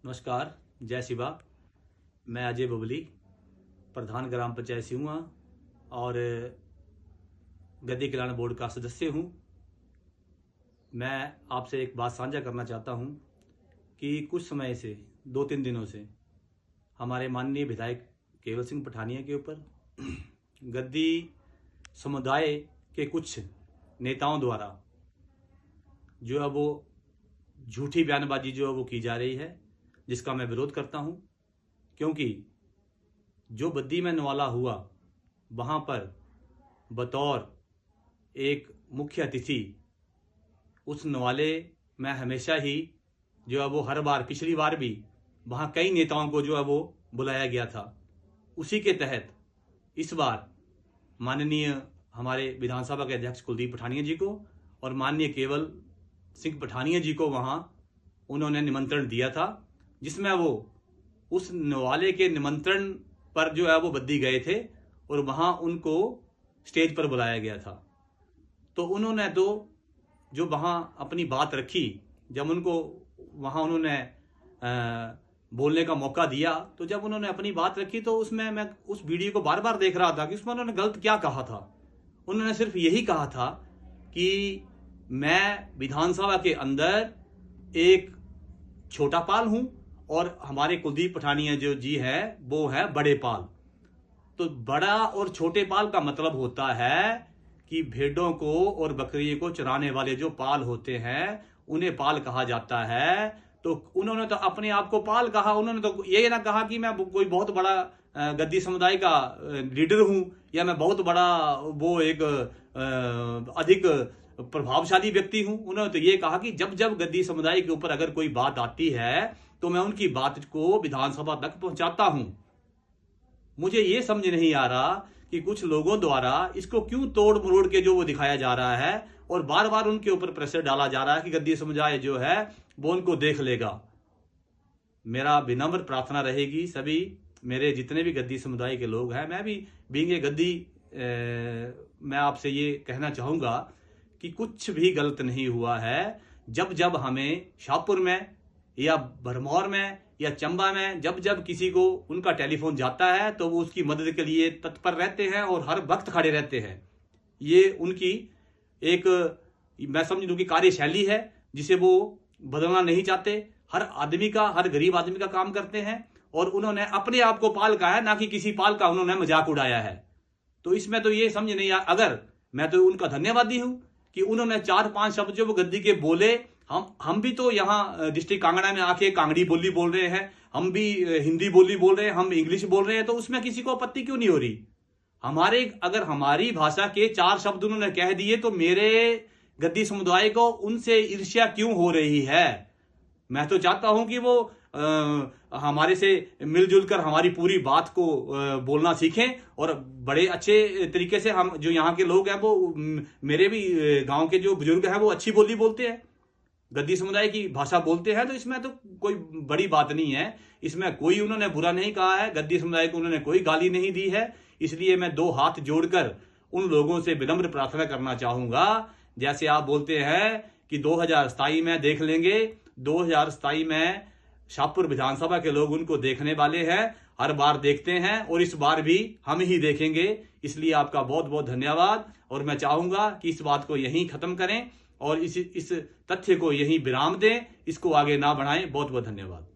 नमस्कार, जय शिवा। मैं अजय बबली, प्रधान ग्राम पंचायत सिहुआ और गद्दी कल्याण बोर्ड का सदस्य हूं। मैं आपसे एक बात साझा करना चाहता हूं कि कुछ समय से 2-3 दिनों से हमारे माननीय विधायक केवल सिंह पठानिया के ऊपर गद्दी समुदाय के कुछ नेताओं द्वारा जो है वो झूठी बयानबाजी जो है वो की जा रही है, जिसका मैं विरोध करता हूं। क्योंकि जो बद्दी में नवाला हुआ वहां पर बतौर एक मुख्य अतिथि उस नवाले में हमेशा ही जो है वो हर बार, पिछली बार भी वहां कई नेताओं को जो है वो बुलाया गया था। उसी के तहत इस बार माननीय हमारे विधानसभा के अध्यक्ष कुलदीप पठानिया जी को और माननीय केवल सिंह पठानिया जी को वहां उन्होंने निमंत्रण दिया था, जिसमें वो उस नवाले के निमंत्रण पर जो है वो बद्दी गए थे और वहां उनको स्टेज पर बुलाया गया था। तो उन्होंने तो जो वहां अपनी बात रखी, जब उनको वहां उन्होंने बोलने का मौका दिया, तो जब उन्होंने अपनी बात रखी तो उसमें मैं उस वीडियो को बार बार देख रहा था कि उसमें उन्होंने गलत क्या कहा था। उन्होंने सिर्फ यही कहा था कि मैं विधानसभा के अंदर एक छोटा पाल हूं और हमारे कुलदीप पठानिया जो जी है वो है बड़े पाल। तो बड़ा और छोटे पाल का मतलब होता है कि भेड़ों को और बकरियों को चराने वाले जो पाल होते हैं उन्हें पाल कहा जाता है। तो उन्होंने तो अपने आप को पाल कहा, उन्होंने तो ये ना कहा कि मैं कोई बहुत बड़ा गद्दी समुदाय का लीडर हूं या मैं बहुत बड़ा वो एक अधिक प्रभावशाली व्यक्ति हूं। उन्होंने तो ये कहा कि जब जब गद्दी समुदाय के ऊपर अगर कोई बात आती है तो मैं उनकी बात को विधानसभा तक पहुंचाता हूं। मुझे ये समझ नहीं आ रहा कि कुछ लोगों द्वारा इसको क्यों तोड़ मरोड़ के जो वो दिखाया जा रहा है और बार बार उनके ऊपर प्रेशर डाला जा रहा है कि गद्दी समुदाय जो है वो उनको देख लेगा। मेरा विनम्र प्रार्थना रहेगी, सभी मेरे जितने भी गद्दी समुदाय के लोग हैं, मैं भी बीइंग ए गद्दी मैं आपसे ये कहना चाहूंगा कि कुछ भी गलत नहीं हुआ है। जब जब हमें शाहपुर में या भरमौर में या चंबा में जब जब किसी को उनका टेलीफोन जाता है तो वो उसकी मदद के लिए तत्पर रहते हैं और हर वक्त खड़े रहते हैं। ये उनकी एक मैं समझ लूं कि कार्यशैली है जिसे वो बदलना नहीं चाहते। हर आदमी का, हर गरीब आदमी का काम करते हैं और उन्होंने अपने आप को पाल कहा है, ना कि किसी पाल का उन्होंने मजाक उड़ाया है। तो इसमें तो ये समझ नहीं अगर मैं तो उनका धन्यवादी हूं कि उन्होंने 4-5 शब्द जो वो गद्दी के बोले। हम भी तो यहाँ डिस्ट्रिक्ट कांगड़ा में आके कांगड़ी बोली बोल रहे हैं, हम भी हिंदी बोली बोल रहे हैं, हम इंग्लिश बोल रहे हैं, तो उसमें किसी को आपत्ति क्यों नहीं हो रही? अगर हमारी भाषा के 4 शब्द उन्होंने कह दिए तो मेरे गद्दी समुदाय को उनसे ईर्ष्या क्यों हो रही है? मैं तो चाहता हूं कि वो हमारे से मिलजुल कर हमारी पूरी बात को बोलना सीखें और बड़े अच्छे तरीके से हम जो यहाँ के लोग हैं वो मेरे भी गांव के जो बुजुर्ग हैं वो अच्छी बोली बोलते हैं, गद्दी समुदाय की भाषा बोलते हैं। तो इसमें तो कोई बड़ी बात नहीं है, इसमें कोई उन्होंने बुरा नहीं कहा है, गद्दी समुदाय को उन्होंने कोई गाली नहीं दी है। इसलिए मैं 2 हाथ जोड़कर उन लोगों से विनम्र प्रार्थना करना चाहूंगा। जैसे आप बोलते हैं कि 2027 में देख लेंगे, 2027 में शाहपुर विधानसभा के लोग उनको देखने वाले हैं, हर बार देखते हैं और इस बार भी हम ही देखेंगे। इसलिए आपका बहुत बहुत धन्यवाद और मैं चाहूंगा कि इस बात को यहीं खत्म करें और इस तथ्य को यहीं विराम दें, इसको आगे ना बढ़ाएं। बहुत बहुत धन्यवाद।